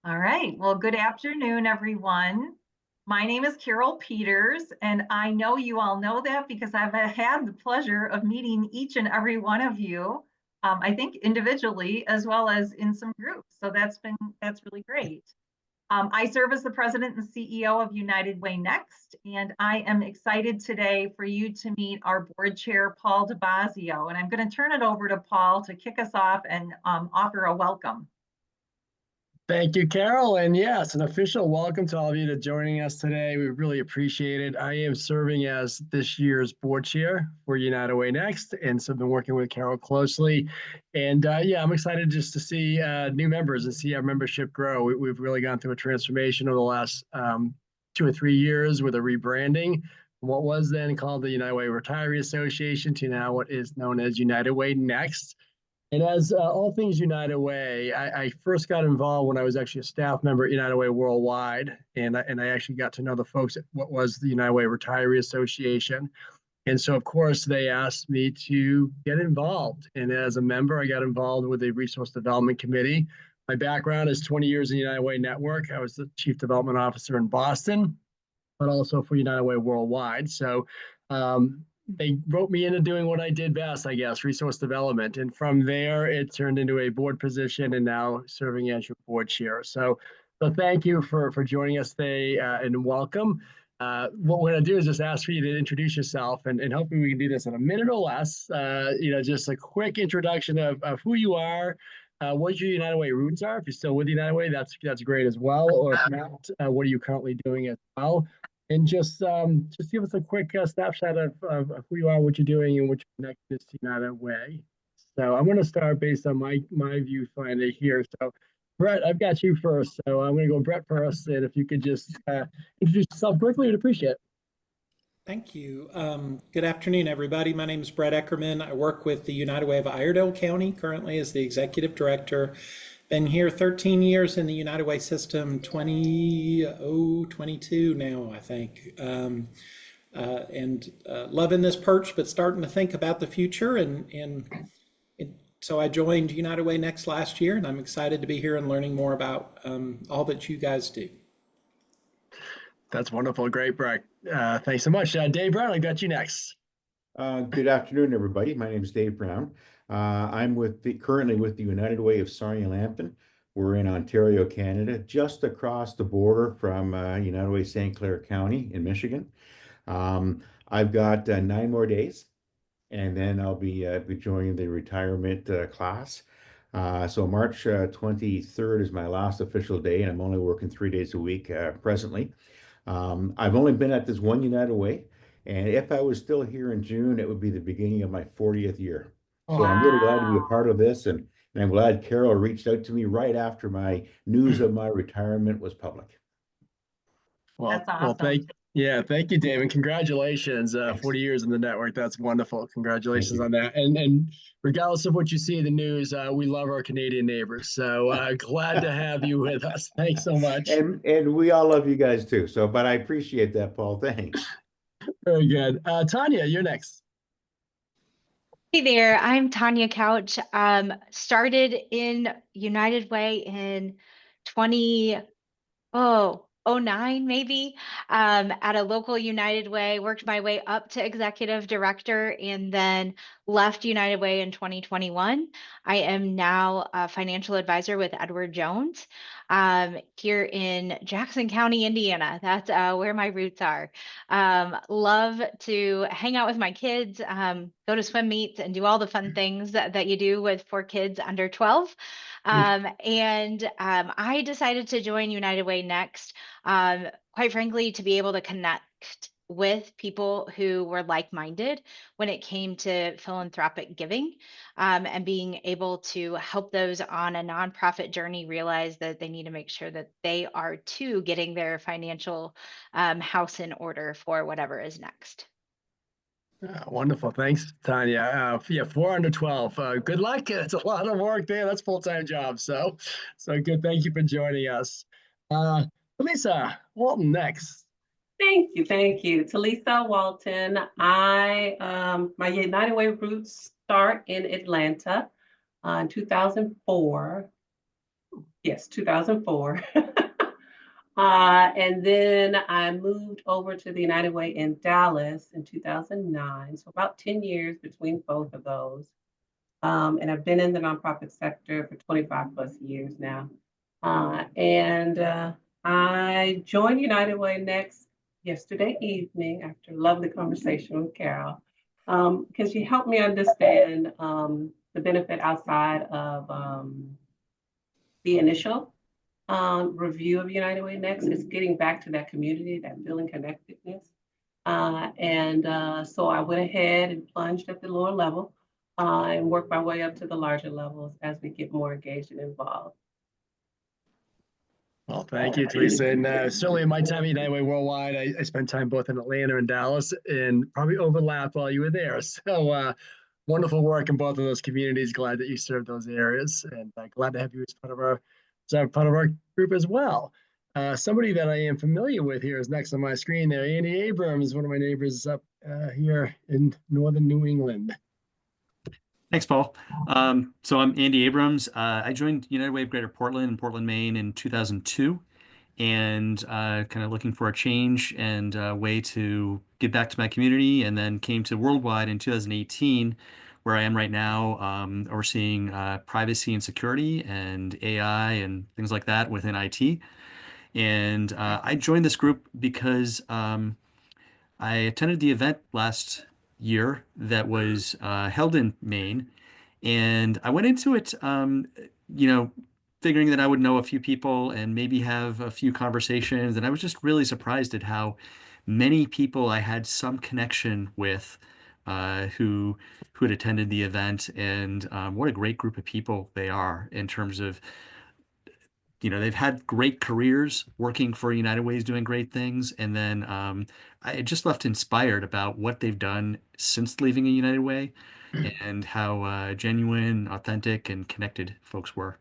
All right. Well, good afternoon, everyone. My name is Carole Peters, and I know you all know that because I've had the pleasure of meeting each and every one of you, I think individually as well as in some groups. So that's really great. I serve as the president and CEO of United Way Next, and I am excited today for you to meet our board chair, Paul DeBassio. And I'm going to turn it over to Paul to kick us off and offer a welcome. Thank you, Carol. And yes, an official welcome to all of you to joining us today. We really appreciate it. I am serving as this year's board chair for United Way Next, and so I've been working with Carol closely. And yeah, I'm excited just to see new members and see our membership grow. We've really gone through a transformation over the last 2 or 3 years with a rebranding from what was then called the United Way Retiree Association to now what is known as United Way Next. And as all things United Way, I first got involved when I was actually a staff member at United Way Worldwide, and I actually got to know the folks at what was the United Way Retiree Association. And so, of course, they asked me to get involved. And as a member, I got involved with the Resource Development Committee. My background is 20 years in United Way Network. I was the Chief Development Officer in Boston, but also for United Way Worldwide. So they wrote me into doing what I did best, I guess, resource development. And from there, it turned into a board position and now serving as your board chair. So thank you for joining us today and welcome. What we're going to do is just ask for you to introduce yourself, and hopefully we can do this in a minute or less. Just a quick introduction of who you are, what your United Way roots are. If you're still with United Way, that's great as well. Or if not, what are you currently doing as well? And just give us a quick snapshot of who you are, what you're doing, and what your connection is to United Way. So I'm going to start based on my viewfinder here. So Brett, I've got you first. So I'm going to go Brett first. And if you could just introduce yourself quickly, I'd appreciate it. Thank you. Good afternoon, everybody. My name is Brett Eckerman. I work with the United Way of Iredell County currently as the executive director. Been here 13 years in the United Way system, 22 now, I think. And loving this perch, but starting to think about the future. And so I joined United Way Next last year, and I'm excited to be here and learning more about all that you guys do. That's wonderful. Great, Brett. Thanks so much. Dave Brown, I got you next. Good afternoon, everybody. My name is Dave Brown. I'm currently with the United Way of Sarnia-Lambton. We're in Ontario, Canada, just across the border from United Way St. Clair County in Michigan. I've got 9 more days, and then I'll be joining the retirement class. So March 23rd is my last official day, and I'm only working 3 days a week presently. I've only been at this one United Way, and if I was still here in June, it would be the beginning of my 40th year. So wow. I'm really glad to be a part of this, and I'm glad Carol reached out to me right after my news of my retirement was public. Well, that's awesome. Thank you, Dave, and congratulations. 40 years in the network. That's wonderful. Congratulations on that. And regardless of what you see in the news, we love our Canadian neighbors. So glad to have you with us. Thanks so much. And we all love you guys too. So, but I appreciate that, Paul. Thanks. Very good. Tanya, you're next. Hey there, I'm Tanya Couch. Started in United Way in 2009 maybe, at a local United Way, worked my way up to executive director and then left United Way in 2021. I am now a financial advisor with Edward Jones here in Jackson County, Indiana. That's where my roots are. Love to hang out with my kids, go to swim meets and do all the fun things that you do for kids under 12. I decided to join United Way Next, quite frankly, to be able to connect with people who were like-minded when it came to philanthropic giving, and being able to help those on a nonprofit journey realize that they need to make sure that they are too getting their financial house in order for whatever is next. Wonderful. Thanks, Tanya. 4 under 12. Good luck. It's a lot of work there. That's full-time job. So good. Thank you for joining us. Lisa Walton next. Thank you. Talisa Walton. My United Way roots start in Atlanta in 2004. Yes, 2004. And then I moved over to the United Way in Dallas in 2009. So about 10 years between both of those. And I've been in the nonprofit sector for 25 plus years now. And I joined United Way Next yesterday evening after a lovely conversation with Carole, because she helped me understand the benefit outside of the initial review of United Way Next is getting back to that community, that feeling connectedness. So I went ahead and plunged at the lower level and worked my way up to the larger levels as we get more engaged and involved. Well, thank you, Teresa. And certainly in my time at United Way Worldwide, I spent time both in Atlanta and Dallas and probably overlapped while you were there. So wonderful work in both of those communities. Glad that you served those areas, and glad to have you as part of our group as well. Somebody that I am familiar with here is next on my screen there. Andy Abrams, one of my neighbors up here in northern New England. Thanks, Paul. So I'm Andy Abrams. I joined United Way of Greater Portland in Portland, Maine in 2002, and kind of looking for a change and a way to get back to my community, and then came to Worldwide in 2018, where I am right now, overseeing privacy and security and AI and things like that within IT. And I joined this group because I attended the event last year that was held in Maine, and I went into it, figuring that I would know a few people and maybe have a few conversations. And I was just really surprised at how many people I had some connection with who had attended the event, and what a great group of people they are in terms of they've had great careers working for United Ways, doing great things. And then I just left inspired about what they've done since leaving a United Way and how genuine, authentic, and connected folks were.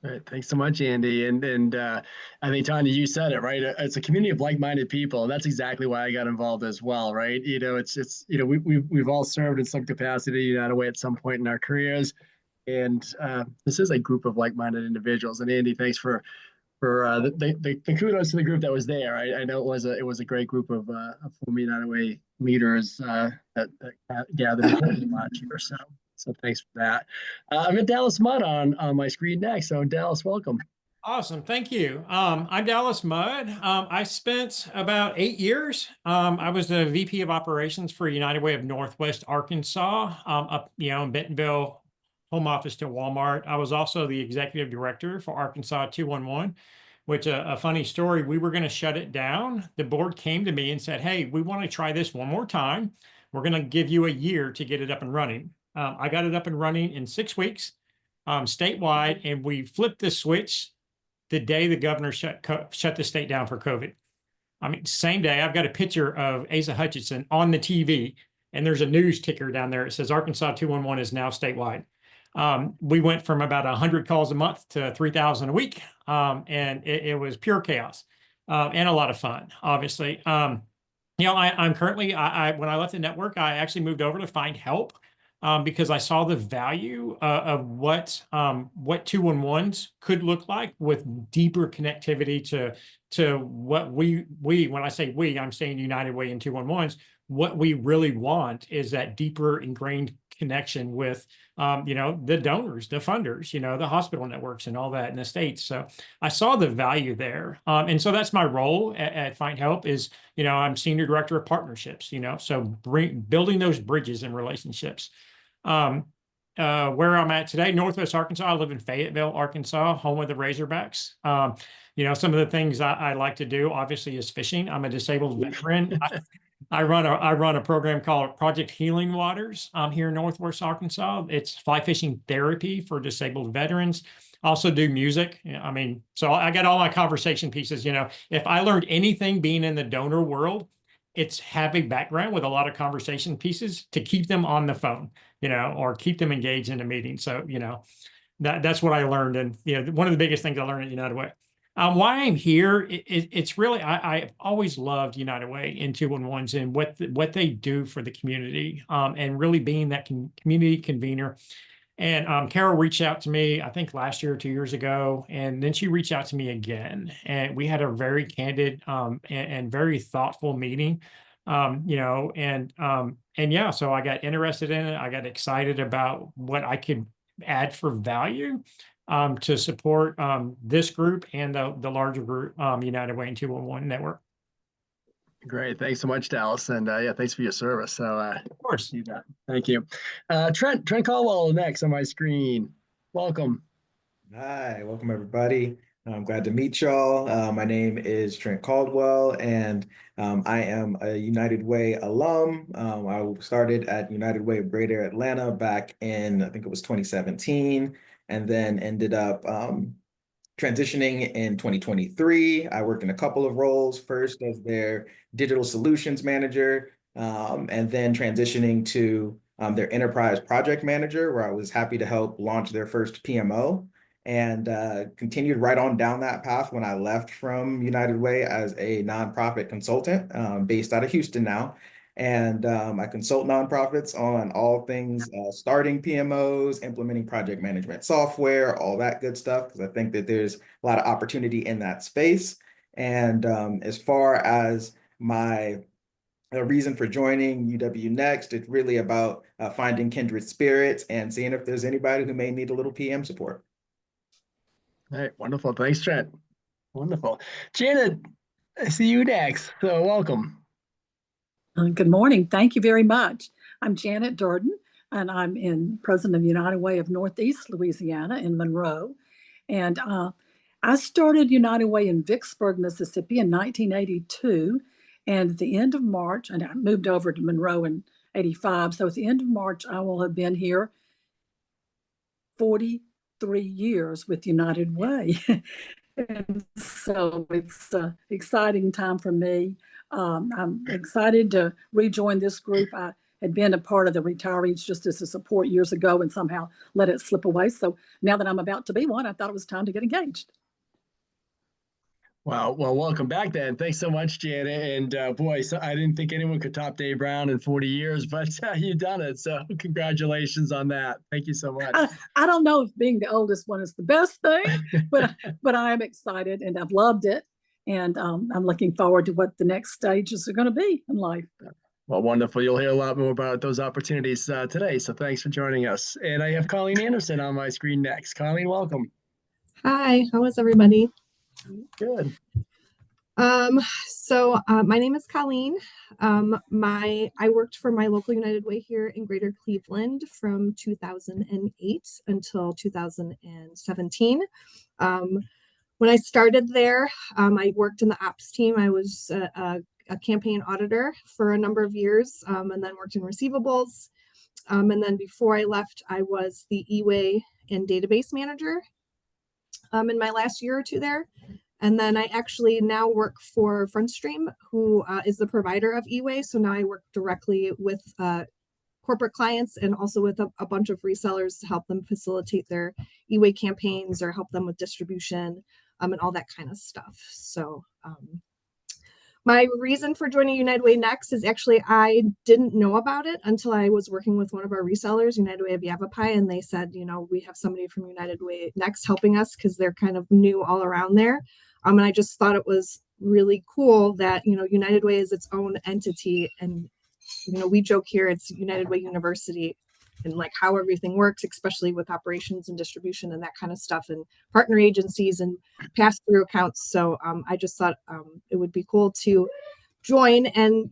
All right, thanks so much, Andy. And I think, Tanya, you said it, right? It's a community of like-minded people, and that's exactly why I got involved as well, right? We've all served in some capacity United Way at some point in our careers. And this is a group of like-minded individuals. And Andy, thanks for the kudos to the group that was there. I know it was a great group of former United Way leaders that gathered last year. So thanks for that. I've got Dallas Mudd on my screen next. So Dallas, welcome. Awesome. Thank you. I'm Dallas Mudd. I spent about 8 years. I was the VP of operations for United Way of Northwest Arkansas, up, in Bentonville, home office to Walmart. I was also the executive director for Arkansas 211, which a funny story, we were going to shut it down. The board came to me and said, hey, we want to try this one more time. We're going to give you a year to get it up and running. I got it up and running in 6 weeks statewide, and we flipped the switch the day the governor shut the state down for COVID. I mean, same day, I've got a picture of Asa Hutchinson on the TV, and there's a news ticker down there. It says Arkansas 211 is now statewide. We went from about 100 calls a month to 3,000 a week, and it was pure chaos and a lot of fun, obviously. I'm currently, when I left the network, I actually moved over to find help because I saw the value of what 211s could look like with deeper connectivity to what when I say we, I'm saying United Way and 211s. What we really want is that deeper ingrained connection with, the donors, the funders, the hospital networks and all that in the States. So I saw the value there. And so that's my role at Find Help is, I'm senior director of partnerships, so building those bridges and relationships. Where I'm at today, Northwest Arkansas, I live in Fayetteville, Arkansas, home of the Razorbacks. Some of the things I like to do, obviously, is fishing. I'm a disabled veteran. I run a program called Project Healing Waters here in Northwest Arkansas. It's fly fishing therapy for disabled veterans. Also do music. So I got all my conversation pieces. If I learned anything being in the donor world, it's having background with a lot of conversation pieces to keep them on the phone, or keep them engaged in a meeting. So, that's what I learned. And, one of the biggest things I learned at United Way. Why I'm here, it's really, I've always loved United Way and 211s and what they do for the community, and really being that community convener. And Carole reached out to me, I think last year or 2 years ago, and then she reached out to me again, and we had a very candid and very thoughtful meeting. And yeah, so I got interested in it. I got excited about what I could add for value to support this group and the larger group, United Way and 211 Network. Great. Thanks so much, Dallas. And yeah, thanks for your service. So Of course. see that. Thank you. Trent Caldwell next on my screen. Welcome. Hi, welcome everybody. I'm glad to meet y'all. My name is Trent Caldwell, and I am a United Way alum. I started at United Way of Greater Atlanta back in, I think it was 2017, and then ended up transitioning in 2023. I worked in a couple of roles, first as their digital solutions manager, and then transitioning to their enterprise project manager, where I was happy to help launch their first PMO, and continued right on down that path when I left from United Way as a nonprofit consultant based out of Houston now. And I consult nonprofits on all things starting PMOs, implementing project management software, all that good stuff, because I think that there's a lot of opportunity in that space. And as far as my reason for joining UW Next, it's really about finding kindred spirits and seeing if there's anybody who may need a little PM support. All right. Wonderful. Thanks, Trent. Wonderful. Janet, I see you next. So welcome. Good morning. Thank you very much. I'm Janet Durden, and I'm president of United Way of Northeast Louisiana in Monroe. And I started United Way in Vicksburg, Mississippi in 1982. And at the end of March, and I moved over to Monroe in 85. So at the end of March, I will have been here 43 years with United Way. And so it's an exciting time for me. I'm excited to rejoin this group. I had been a part of the retirees just as a support years ago and somehow let it slip away. So now that I'm about to be one, I thought it was time to get engaged. Wow. Well, welcome back then. Thanks so much, Janet. And boy, so I didn't think anyone could top Dave Brown in 40 years, but you've done it. So congratulations on that. Thank you so much. I don't know if being the oldest one is the best thing, but I am excited and I've loved it. And I'm looking forward to what the next stages are going to be in life. Well, wonderful. You'll hear a lot more about those opportunities today. So thanks for joining us. And I have Colleen Anderson on my screen next. Colleen, welcome. Hi, how is everybody? Good. My name is Colleen. I worked for my local United Way here in Greater Cleveland from 2008 until 2017. When I started there, I worked in the ops team. I was a campaign auditor for a number of years, and then worked in receivables. And then before I left, I was the eWay and database manager in my last year or two there. And then I actually now work for FrontStream, who is the provider of eWay. So now I work directly with corporate clients and also with a bunch of resellers to help them facilitate their eWay campaigns or help them with distribution and all that kind of stuff. So my reason for joining United Way Next is actually I didn't know about it until I was working with one of our resellers, United Way of Yavapai, and they said, we have somebody from United Way Next helping us because they're kind of new all around there. And I just thought it was really cool that, United Way is its own entity. And, we joke here, it's United Way University and like how everything works, especially with operations and distribution and that kind of stuff and partner agencies and pass-through accounts. So I just thought it would be cool to join and,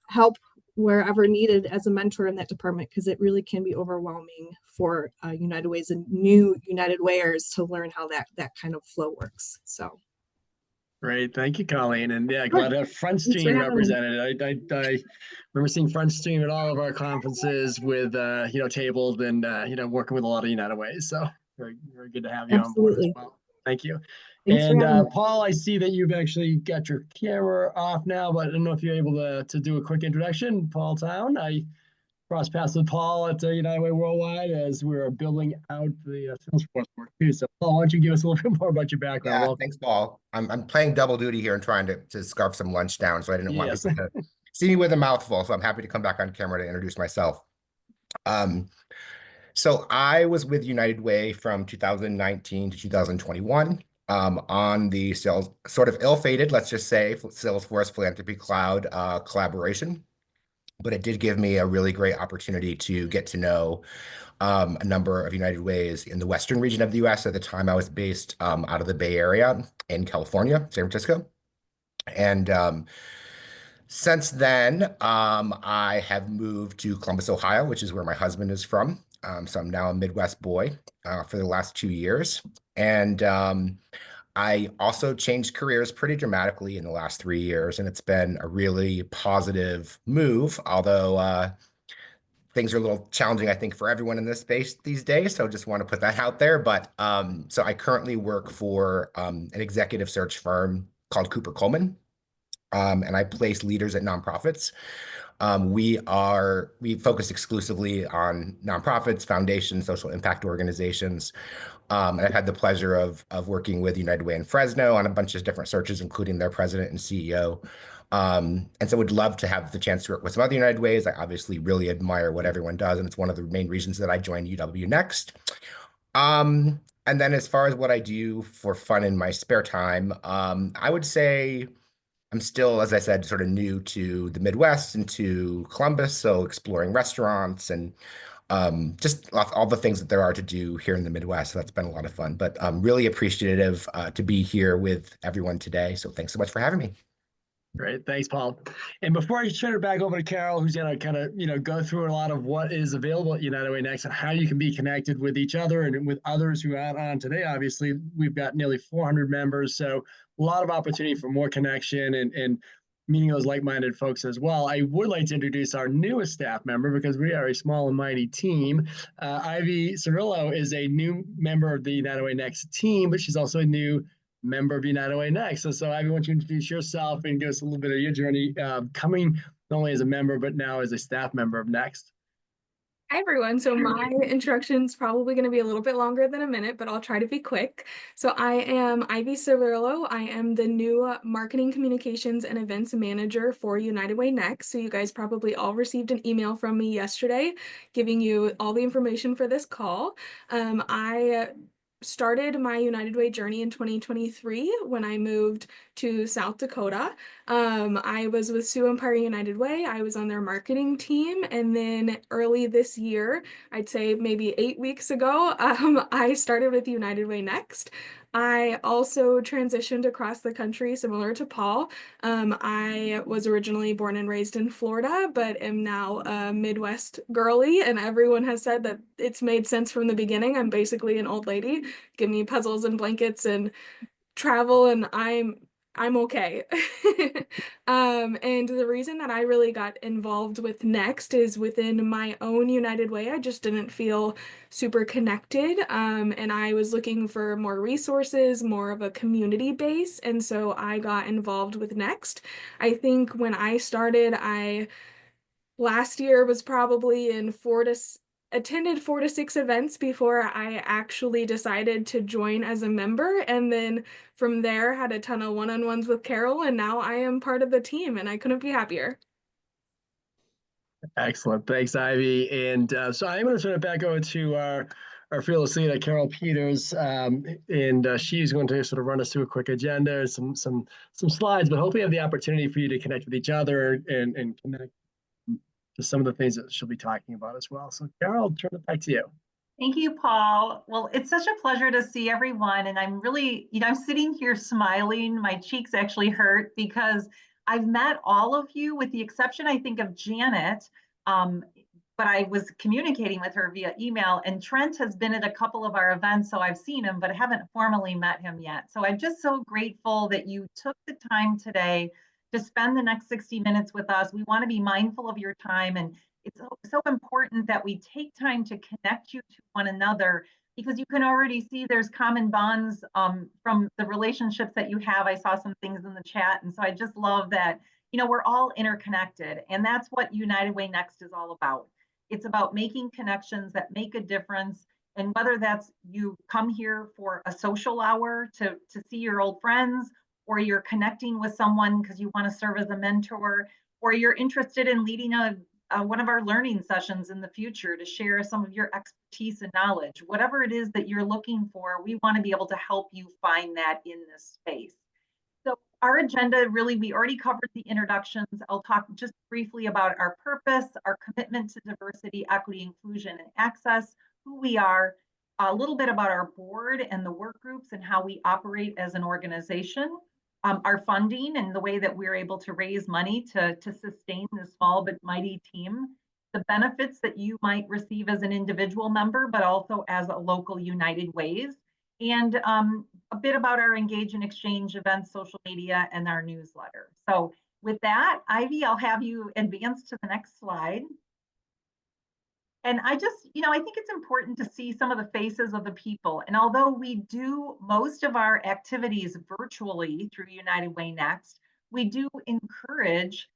help wherever needed as a mentor in that department, because it really can be overwhelming for United Ways and new United Wayers to learn how that kind of flow works. So. Great. Thank you, Colleen. And yeah, glad to have FrontStream represented. I remember seeing FrontStream at all of our conferences with, tabled and, working with a lot of United Ways. So very, very good to have you on board as well. Thank you. Thanks and Paul, I see that you've actually got your camera off now, but I don't know if you're able to do a quick introduction. Paul Town. I crossed paths with Paul at United Way Worldwide as we were building out the Salesforce work too. So Paul, why don't you give us a little bit more about your background? Yeah, thanks, Paul. I'm playing double duty here and trying to scarf some lunch down, so I didn't want people to see me with a mouthful. So I'm happy to come back on camera to introduce myself. So I was with United Way from 2019 to 2021 on the sales, sort of ill-fated, let's just say, Salesforce Philanthropy Cloud collaboration. But it did give me a really great opportunity to get to know a number of United Ways in the western region of the US. At the time, I was based out of the Bay Area in California, San Francisco. And since then, I have moved to Columbus, Ohio, which is where my husband is from. So I'm now a Midwest boy for the last 2 years. And I also changed careers pretty dramatically in the last 3 years, and it's been a really positive move, although things are a little challenging, I think, for everyone in this space these days. So just want to put that out there. But so I currently work for an executive search firm called Cooper Coleman, and I place leaders at nonprofits. We focus exclusively on nonprofits, foundations, social impact organizations. And I've had the pleasure of working with United Way in Fresno on a bunch of different searches, including their president and CEO. And so would love to have the chance to work with some other United Ways. I obviously really admire what everyone does, and it's one of the main reasons that I joined UW Next. And then as far as what I do for fun in my spare time, I would say I'm still, as I said, sort of new to the Midwest and to Columbus, so exploring restaurants and just all the things that there are to do here in the Midwest. So that's been a lot of fun, but I'm really appreciative to be here with everyone today. So thanks so much for having me. Great, thanks, Paul. And before I turn it back over to Carole, who's going to kind of go through a lot of what is available at United Way Next and how you can be connected with each other and with others who are on today. Obviously, we've got nearly 400 members, so a lot of opportunity for more connection and meeting those like-minded folks as well. I would like to introduce our newest staff member because we are a small and mighty team. Ivy Cirillo is a new member of the United Way Next team, but she's also a new member of United Way Next. So Ivy, I want you to introduce yourself and give us a little bit of your journey coming not only as a member, but now as a staff member of Next. Hi, everyone. So my introduction is probably going to be a little bit longer than a minute, but I'll try to be quick. So I am Ivy Cirillo. I am the new Marketing Communications and Events Manager for United Way Next. So you guys probably all received an email from me yesterday giving you all the information for this call. I started my United Way journey in 2023 when I moved to South Dakota. I was with Sioux Empire United Way. I was on their marketing team. And then early this year, I'd say maybe 8 weeks ago, I started with United Way Next. I also transitioned across the country similar to Paul. I was originally born and raised in Florida, but am now a Midwest girly, and everyone has said that it's made sense from the beginning. I'm basically an old lady. Give me puzzles and blankets and travel, and I'm okay. And the reason that I really got involved with Next is within my own United Way, I just didn't feel super connected. And I was looking for more resources, more of a community base. And so I got involved with Next. I think when I started, last year was probably in attended 4 to 6 events before I actually decided to join as a member. And then from there had a ton of one-on-ones with Carole, and now I am part of the team and I couldn't be happier. Excellent. Thanks, Ivy. And so I'm going to turn it back over to our fearless leader, Carole Peters, and she's going to sort of run us through a quick agenda, some slides, but hopefully have the opportunity for you to connect with each other and connect to some of the things that she'll be talking about as well. So Carole, I'll turn it back to you. Thank you, Paul. Well, it's such a pleasure to see everyone. And I'm really, I'm sitting here smiling. My cheeks actually hurt because I've met all of you with the exception, I think, of Janet. But I was communicating with her via email, and Trent has been at a couple of our events. So I've seen him, but I haven't formally met him yet. So I'm just so grateful that you took the time today to spend the next 60 minutes with us. We want to be mindful of your time, and it's so important that we take time to connect you to one another, because you can already see there's common bonds from the relationships that you have. I saw some things in the chat, and so I just love that, we're all interconnected, and that's what United Way Next is all about. It's about making connections that make a difference. And whether that's you come here for a social hour to see your old friends, or you're connecting with someone because you want to serve as a mentor, or you're interested in leading a one of our learning sessions in the future to share some of your expertise and knowledge. Whatever it is that you're looking for, we want to be able to help you find that in this space. So our agenda, really, we already covered the introductions. I'll talk just briefly about our purpose, our commitment to diversity, equity, inclusion, and access, who we are, a little bit about our board and the work groups and how we operate as an organization, our funding and the way that we're able to raise money to sustain this small but mighty team, the benefits that you might receive as an individual member, but also as a local United Ways, and a bit about our Engage and Exchange events, social media, and our newsletter. So with that, Ivy, I'll have you advance to the next slide. And I just, I think it's important to see some of the faces of the people. And although we do most of our activities virtually through United Way Next, we do encourage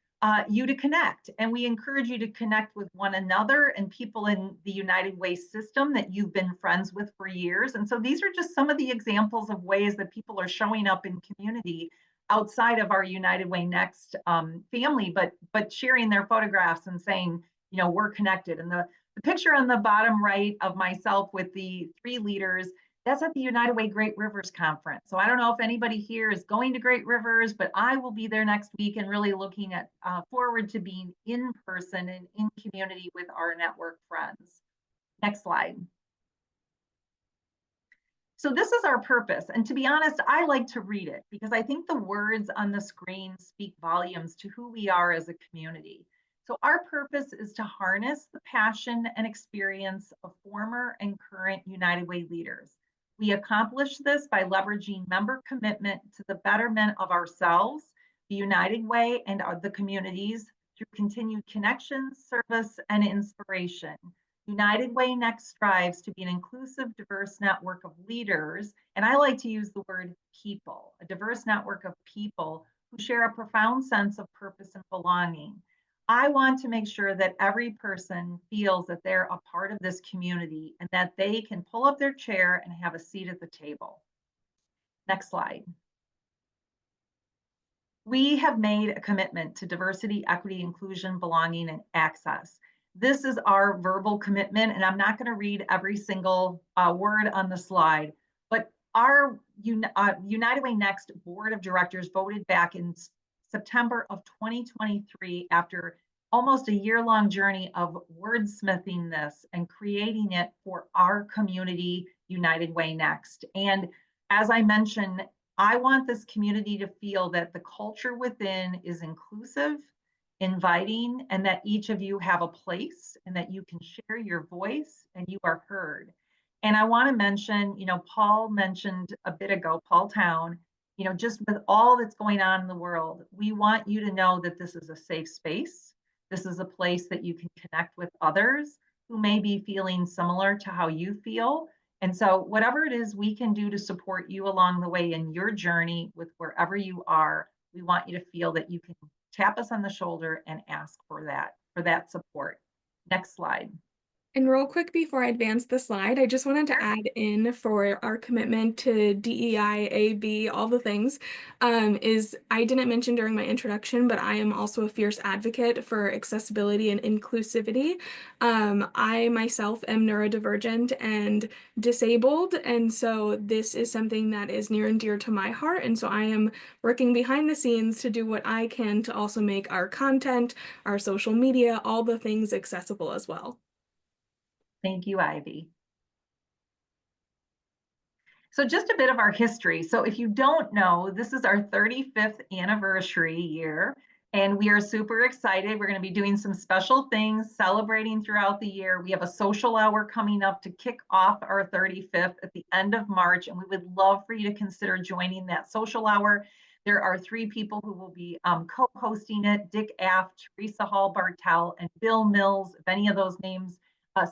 you to connect. And we encourage you to connect with one another and people in the United Way system that you've been friends with for years. And so these are just some of the examples of ways that people are showing up in community outside of our United Way Next family, but sharing their photographs and saying, we're connected. And the picture on the bottom right of myself with the 3 leaders, that's at the United Way Great Rivers Conference. So I don't know if anybody here is going to Great Rivers, but I will be there next week and really looking at forward to being in person and in community with our network friends. Next slide. So this is our purpose. And to be honest, I like to read it because I think the words on the screen speak volumes to who we are as a community. So our purpose is to harness the passion and experience of former and current United Way leaders. We accomplish this by leveraging member commitment to the betterment of ourselves, the United Way, and the communities through continued connection, service, and inspiration. United Way Next strives to be an inclusive, diverse network of leaders, and I like to use the word people, a diverse network of people who share a profound sense of purpose and belonging. I want to make sure that every person feels that they're a part of this community and that they can pull up their chair and have a seat at the table. Next slide. We have made a commitment to diversity, equity, inclusion, belonging, and access. This is our verbal commitment, and I'm not going to read every single word on the slide, but our United Way Next Board of Directors voted back in September of 2023, after almost a year-long journey of wordsmithing this and creating it for our community, United Way Next. And as I mentioned, I want this community to feel that the culture within is inclusive, inviting, and that each of you have a place and that you can share your voice and you are heard. And I want to mention, Paul mentioned a bit ago, Paul Town, just with all that's going on in the world, we want you to know that this is a safe space. This is a place that you can connect with others who may be feeling similar to how you feel. And so whatever it is we can do to support you along the way in your journey with wherever you are, we want you to feel that you can tap us on the shoulder and ask for that support. Next slide. And real quick, before I advance the slide, I just wanted to add in for our commitment to DEI, AB, all the things, is I didn't mention during my introduction, but I am also a fierce advocate for accessibility and inclusivity. I myself am neurodivergent and disabled, and so this is something that is near and dear to my heart, and so I am working behind the scenes to do what I can to also make our content, our social media, all the things accessible as well. Thank you, Ivy. So just a bit of our history. So if you don't know, this is our 35th anniversary year, and we are super excited. We're going to be doing some special things, celebrating throughout the year. We have a social hour coming up to kick off our 35th at the end of March, and we would love for you to consider joining that social hour. There are 3 people who will be co-hosting it: Dick Aft, Teresa Hall Bartel, and Bill Mills. If any of those names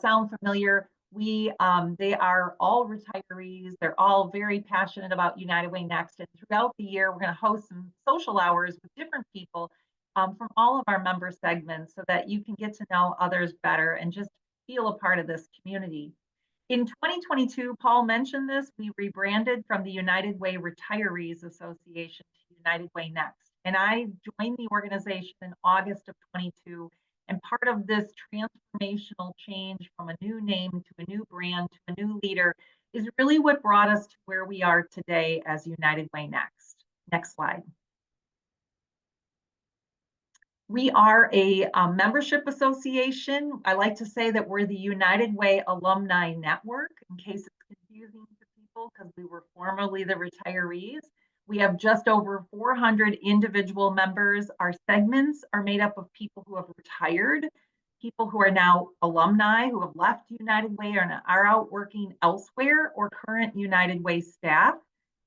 sound familiar, they are all retirees. They're all very passionate about United Way Next. And throughout the year, we're going to host some social hours with different people from all of our member segments so that you can get to know others better and just feel a part of this community. In 2022, Paul mentioned this, we rebranded from the United Way Retirees Association to United Way Next. And I joined the organization in August of 22. And part of this transformational change from a new name to a new brand to a new leader is really what brought us to where we are today as United Way Next. Next slide. We are a membership association. I like to say that we're the United Way Alumni Network, in case it's confusing to people, because we were formerly the retirees. We have just over 400 individual members. Our segments are made up of people who have retired, people who are now alumni who have left United Way and are out working elsewhere, or current United Way staff.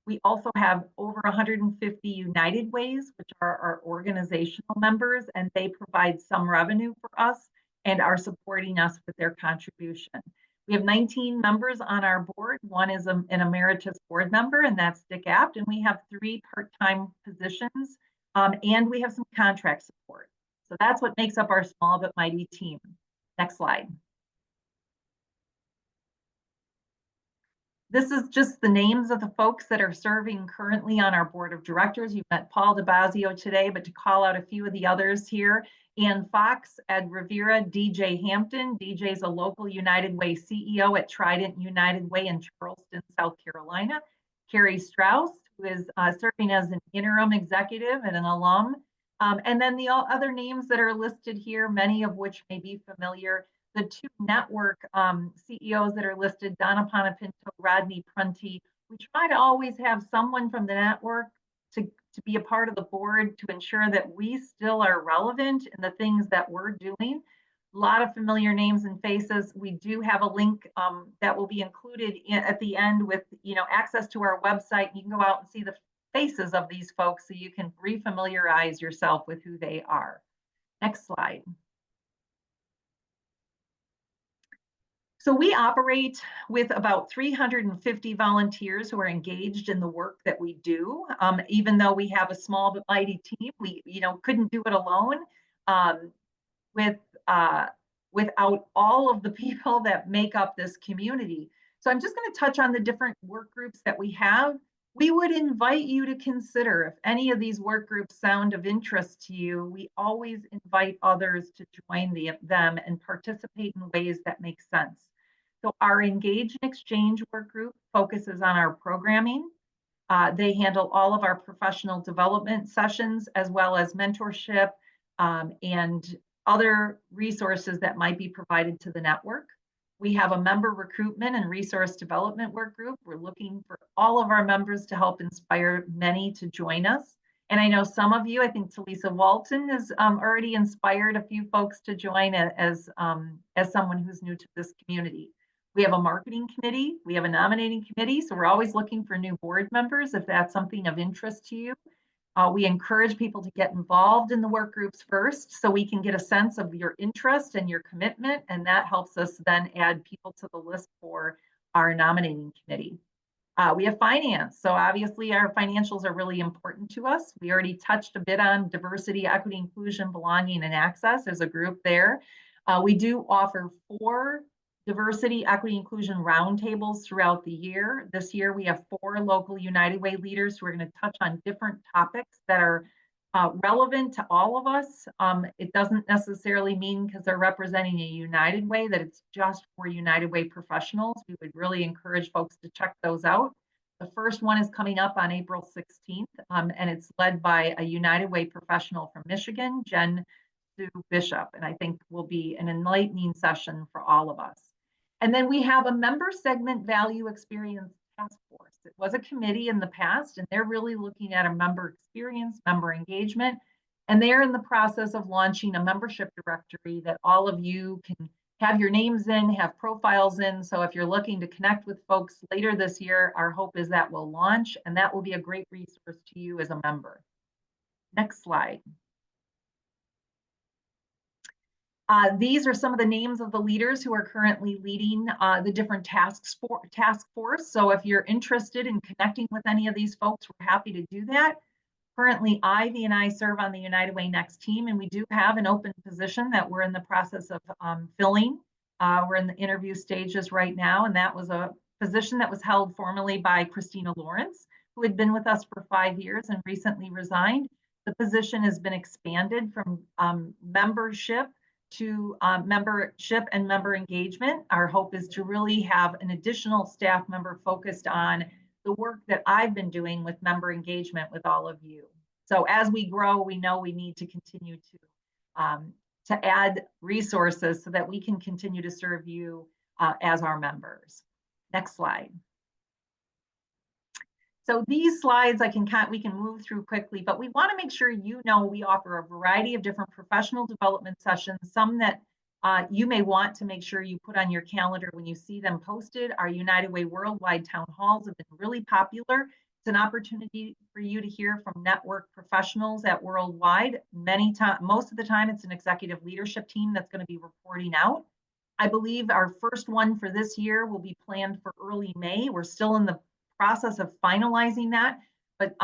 We also have over 150 United Ways, which are our organizational members, and they provide some revenue for us and are supporting us with their contribution. We have 19 members on our board. One is an emeritus board member, and that's Dick Apt, and we have 3 part-time positions, and we have some contract support. So that's what makes up our small but mighty team. Next slide. This is just the names of the folks that are serving currently on our board of directors. You've met Paul DeBassio today, but to call out a few of the others here: Ann Fox, Ed Rivera, DJ Hampton. DJ's a local United Way CEO at Trident United Way in Charleston, South Carolina. Carrie Strauss, who is serving as an interim executive and an alum. And then the other names that are listed here, many of which may be familiar. The 2 network CEOs that are listed, Donna Ponapinto, Rodney Prunty. We try to always have someone from the network to be a part of the board to ensure that we still are relevant in the things that we're doing. A lot of familiar names and faces. We do have a link that will be included at the end with access to our website. You can go out and see the faces of these folks so you can refamiliarize yourself with who they are. Next slide. So we operate with about 350 volunteers who are engaged in the work that we do. Even though we have a small but mighty team, we couldn't do it alone without all of the people that make up this community. So I'm just going to touch on the different work groups that we have. We would invite you to consider, if any of these work groups sound of interest to you, we always invite others to join them and participate in ways that make sense. So our Engage and Exchange work group focuses on our programming. They handle all of our professional development sessions, as well as mentorship and other resources that might be provided to the network. We have a member recruitment and resource development work group. We're looking for all of our members to help inspire many to join us. And I know some of you, I think Talisa Walton has already inspired a few folks to join as someone who's new to this community. We have a marketing committee. We have a nominating committee. So we're always looking for new board members if that's something of interest to you. We encourage people to get involved in the work groups first so we can get a sense of your interest and your commitment, and that helps us then add people to the list for our nominating committee. We have finance, so obviously our financials are really important to us. We already touched a bit on diversity, equity, inclusion, belonging, and access. There's a group there. We do offer 4 diversity, equity, inclusion roundtables throughout the year. This year, we have 4 local United Way leaders who are going to touch on different topics that are relevant to all of us. It doesn't necessarily mean because they're representing a United Way that it's just for United Way professionals. We would really encourage folks to check those out. The first one is coming up on April 16th, and it's led by a United Way professional from Michigan, Jen Sue Bishop, and I think will be an enlightening session for all of us. And then we have a member segment value experience task force. It was a committee in the past, and they're really looking at a member experience, member engagement, and they're in the process of launching a membership directory that all of you can have your names in, have profiles in. So if you're looking to connect with folks later this year, our hope is that will launch, and that will be a great resource to you as a member. Next slide. These are some of the names of the leaders who are currently leading the different task force. So if you're interested in connecting with any of these folks, we're happy to do that. Currently, Ivy and I serve on the United Way Next team, and we do have an open position that we're in the process of filling. We're in the interview stages right now, and that was a position that was held formerly by Christina Lawrence, who had been with us for 5 years and recently resigned. The position has been expanded from membership to membership and member engagement. Our hope is to really have an additional staff member focused on the work that I've been doing with member engagement with all of you. So as we grow, we know we need to continue to add resources so that we can continue to serve you as our members. Next slide. So these slides we can move through quickly, but we want to make sure you know we offer a variety of different professional development sessions, some that you may want to make sure you put on your calendar when you see them posted. Our United Way Worldwide Town Halls have been really popular. It's an opportunity for you to hear from network professionals at Worldwide. Most of the time, it's an executive leadership team that's going to be reporting out. I believe our first one for this year will be planned for early May. We're still in the process of finalizing that, but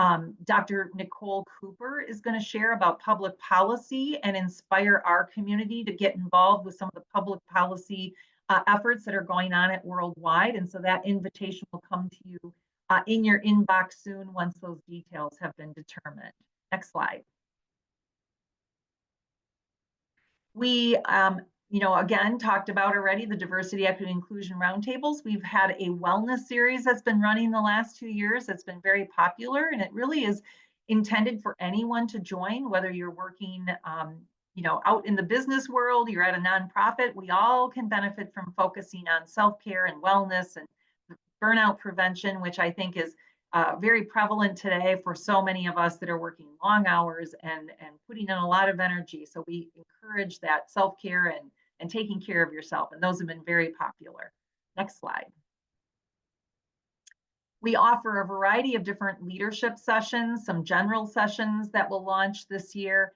Dr. Nicole Cooper is going to share about public policy and inspire our community to get involved with some of the public policy efforts that are going on at Worldwide. And so that invitation will come to you in your inbox soon once those details have been determined. Next slide. We again, talked about already the diversity, equity, inclusion roundtables. We've had a wellness series that's been running the last 2 years. That's been very popular, and it really is intended for anyone to join, whether you're working, out in the business world, you're at a nonprofit. We all can benefit from focusing on self-care and wellness and burnout prevention, which I think is very prevalent today for so many of us that are working long hours and putting in a lot of energy. So we encourage that self-care and taking care of yourself. And those have been very popular. Next slide. We offer a variety of different leadership sessions, some general sessions that will launch this year.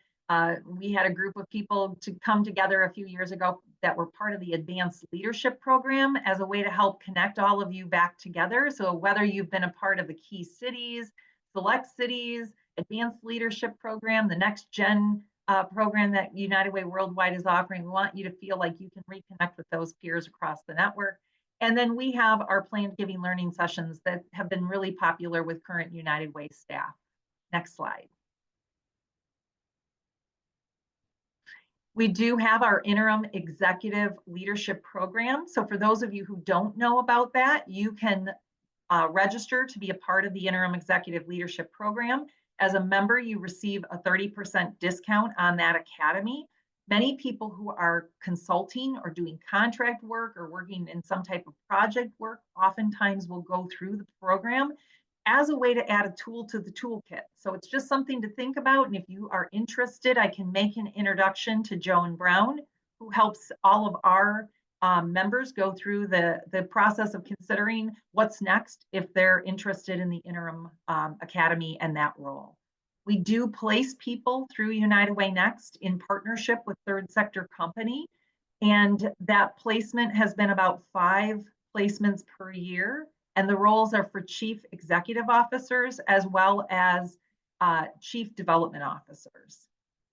We had a group of people to come together a few years ago that were part of the Advanced Leadership Program as a way to help connect all of you back together. So whether you've been a part of the Key Cities, Select Cities, Advanced Leadership Program, the Next Gen program that United Way Worldwide is offering, we want you to feel like you can reconnect with those peers across the network. And then we have our planned giving learning sessions that have been really popular with current United Way staff. Next slide. We do have our interim executive leadership program. So for those of you who don't know about that, you can register to be a part of the interim executive leadership program. As a member, you receive a 30% discount on that academy. Many people who are consulting or doing contract work or working in some type of project work oftentimes will go through the program as a way to add a tool to the toolkit. So it's just something to think about. And if you are interested, I can make an introduction to Joan Brown, who helps all of our members go through the process of considering what's next if they're interested in the interim academy and that role. We do place people through United Way Next in partnership with third sector company. And that placement has been about 5 placements per year. And the roles are for chief executive officers as well as chief development officers.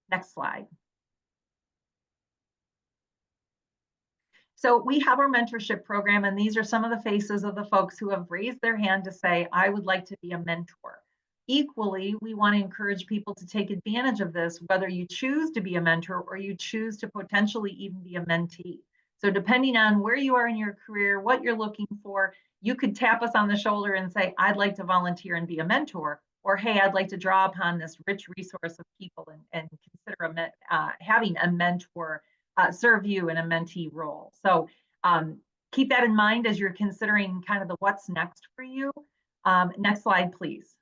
Next slide. So we have our mentorship program, and these are some of the faces of the folks who have raised their hand to say, I would like to be a mentor. Equally, we want to encourage people to take advantage of this, whether you choose to be a mentor or you choose to potentially even be a mentee. So depending on where you are in your career, what you're looking for, you could tap us on the shoulder and say, I'd like to volunteer and be a mentor, or hey, I'd like to draw upon this rich resource of people and consider having a mentor serve you in a mentee role. So keep that in mind as you're considering kind of the what's next for you. Next slide, please.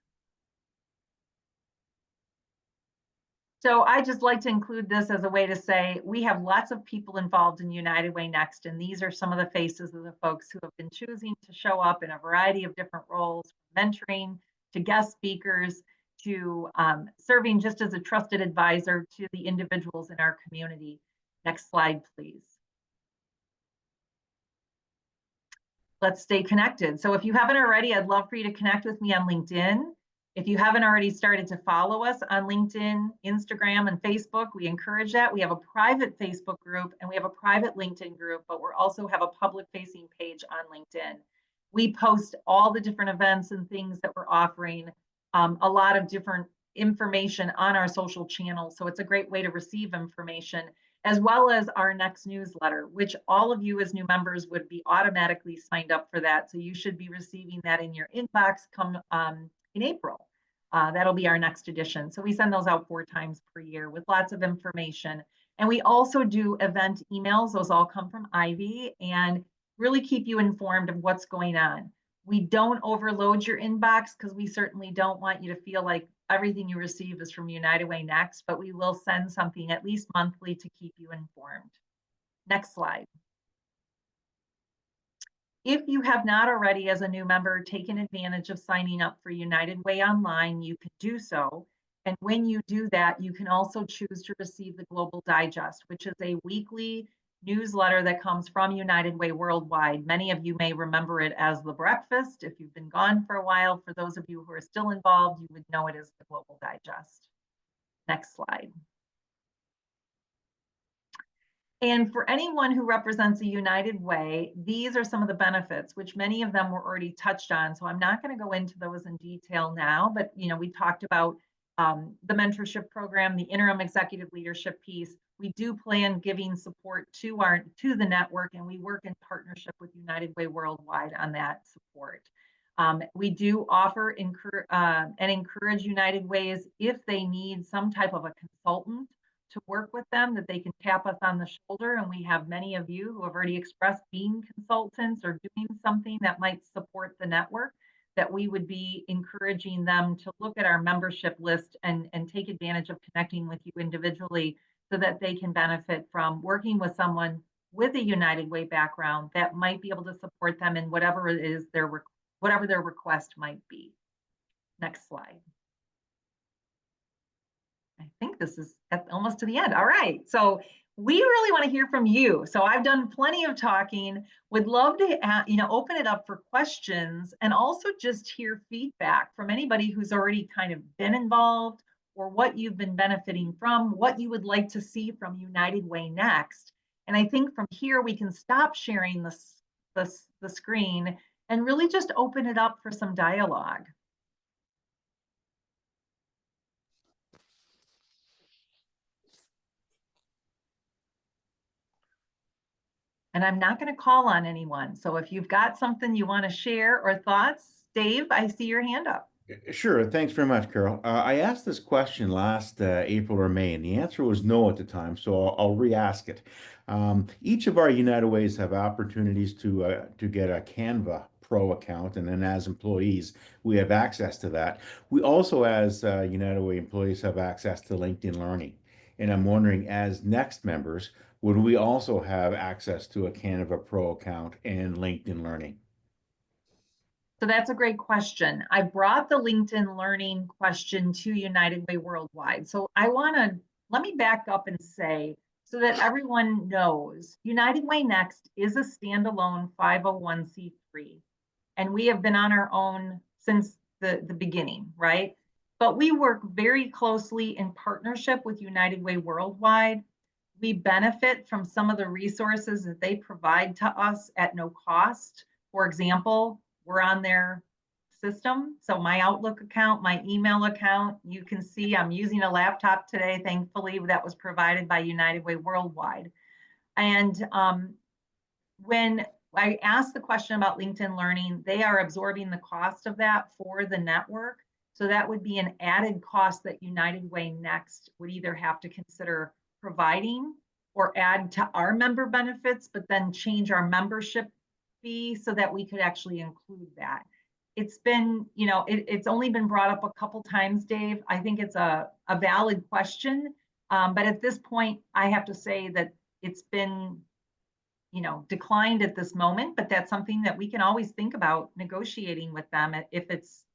So I just like to include this as a way to say we have lots of people involved in United Way Next, and these are some of the faces of the folks who have been choosing to show up in a variety of different roles, from mentoring to guest speakers to serving just as a trusted advisor to the individuals in our community. Next slide, please. Let's stay connected. So if you haven't already, I'd love for you to connect with me on LinkedIn. If you haven't already started to follow us on LinkedIn, Instagram, and Facebook, we encourage that. We have a private Facebook group and we have a private LinkedIn group, but we also have a public facing page on LinkedIn. We post all the different events and things that we're offering, a lot of different information on our social channels. So it's a great way to receive information. as well as our next newsletter, which all of you as new members would be automatically signed up for that. So you should be receiving that in your inbox come in April. That'll be our next edition. So we send those out 4 times per year with lots of information. And we also do event emails. Those all come from Ivy and really keep you informed of what's going on. We don't overload your inbox because we certainly don't want you to feel like everything you receive is from United Way Next, but we will send something at least monthly to keep you informed. Next slide. If you have not already, as a new member, taken advantage of signing up for United Way Online, you can do so. And when you do that, you can also choose to receive the Global Digest, which is a weekly newsletter that comes from United Way Worldwide. Many of you may remember it as the breakfast. If you've been gone for a while, for those of you who are still involved, you would know it as the Global Digest. Next slide. And for anyone who represents a United Way, these are some of the benefits, which many of them were already touched on. So I'm not going to go into those in detail now, but we talked about the mentorship program, the interim executive leadership piece. We do plan giving support to the network, and we work in partnership with United Way Worldwide on that support. We do offer and encourage United Ways if they need some type of a consultant to work with them, that they can tap us on the shoulder. And we have many of you who have already expressed being consultants or doing something that might support the network, that we would be encouraging them to look at our membership list and take advantage of connecting with you individually so that they can benefit from working with someone with a United Way background that might be able to support them in whatever it is whatever their request might be. Next slide. I think this is almost to the end. All right. So we really want to hear from you. So I've done plenty of talking. Would love to open it up for questions and also just hear feedback from anybody who's already kind of been involved, or what you've been benefiting from, what you would like to see from United Way Next. And I think from here we can stop sharing the screen and really just open it up for some dialogue. And I'm not going to call on anyone. So if you've got something you want to share or thoughts, Dave, I see your hand up. Sure. Thanks very much, Carol. I asked this question last April or May, and the answer was no at the time, so I'll re-ask it. Each of our United Ways have opportunities to get a Canva Pro account, and then as employees, we have access to that. We also, as United Way employees, have access to LinkedIn Learning. And I'm wondering, as Next members, would we also have access to a Canva Pro account and LinkedIn Learning? So that's a great question. I brought the LinkedIn Learning question to United Way Worldwide. So let me back up and say, so that everyone knows, United Way Next is a standalone 501c3. And we have been on our own since the beginning, right? But we work very closely in partnership with United Way Worldwide. We benefit from some of the resources that they provide to us at no cost. For example, we're on their system. So my Outlook account, my email account, you can see I'm using a laptop today, thankfully, that was provided by United Way Worldwide. And when I asked the question about LinkedIn Learning, they are absorbing the cost of that for the network. So that would be an added cost that United Way Next would either have to consider providing or add to our member benefits, but then change our membership fee so that we could actually include that. It's been, it's only been brought up a couple times, Dave. I think it's a valid question. But at this point, I have to say that it's been, declined at this moment, but that's something that we can always think about negotiating with them if it's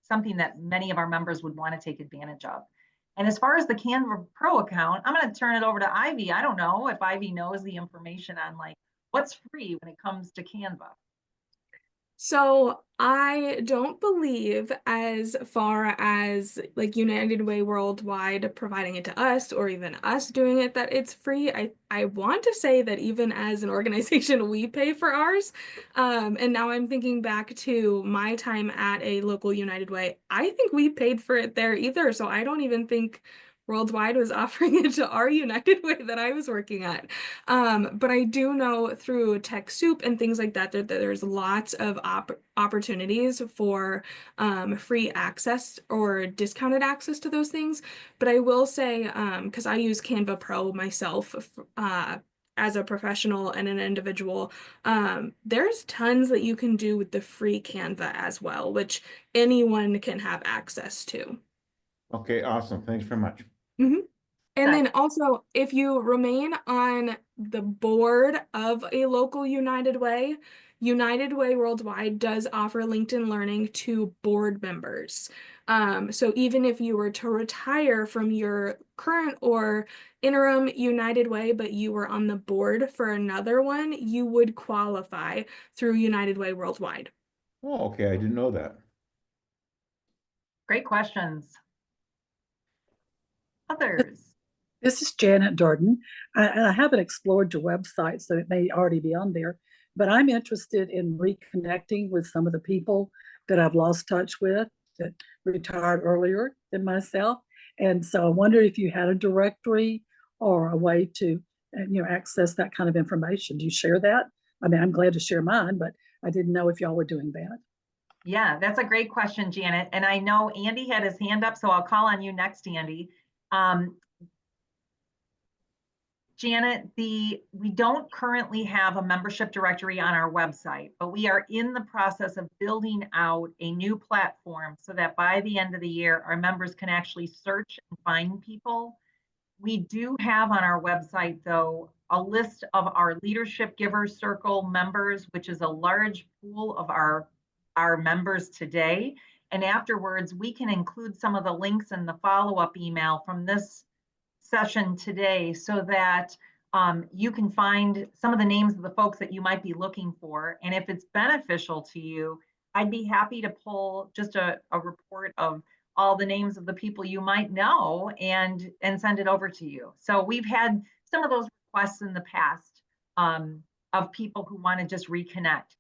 something that many of our members would want to take advantage of. And as far as the Canva Pro account, I'm going to turn it over to Ivy. I don't know if Ivy knows the information on what's free when it comes to Canva. So I don't believe, as far as United Way Worldwide providing it to us or even us doing it, that it's free. I want to say that even as an organization, we pay for ours. And now I'm thinking back to my time at a local United Way. I think we paid for it there either. So I don't even think Worldwide was offering it to our United Way that I was working at. But I do know through TechSoup and things like that, that there's lots of opportunities for free access or discounted access to those things. But I will say, because I use Canva Pro myself as a professional and an individual, there's tons that you can do with the free Canva as well, which anyone can have access to. Okay, awesome. Thanks very much. And Nice. then also, if you remain on the board of a local United Way Worldwide does offer LinkedIn Learning to board members. So even if you were to retire from your current or interim United Way, but you were on the board for another one, you would qualify through United Way Worldwide. Oh, okay. I didn't know that. Great questions. Others? This is Janet Darden. I haven't explored your website, so it may already be on there, but I'm interested in reconnecting with some of the people that I've lost touch with that retired earlier than myself. And so I wonder if you had a directory or a way to access that kind of information. Do you share that? I mean, I'm glad to share mine, but I didn't know if y'all were doing that. Yeah, that's a great question, Janet. And I know Andy had his hand up, so I'll call on you next, Andy. Janet, we don't currently have a membership directory on our website, but we are in the process of building out a new platform so that by the end of the year, our members can actually search and find people. We do have on our website, though, a list of our Leadership Givers Circle members, which is a large pool of our members today. And afterwards, we can include some of the links in the follow-up email from this session today so that you can find some of the names of the folks that you might be looking for. And if it's beneficial to you, I'd be happy to pull just a report of all the names of the people you might know and send it over to you. So we've had some of those requests in the past of people who want to just reconnect.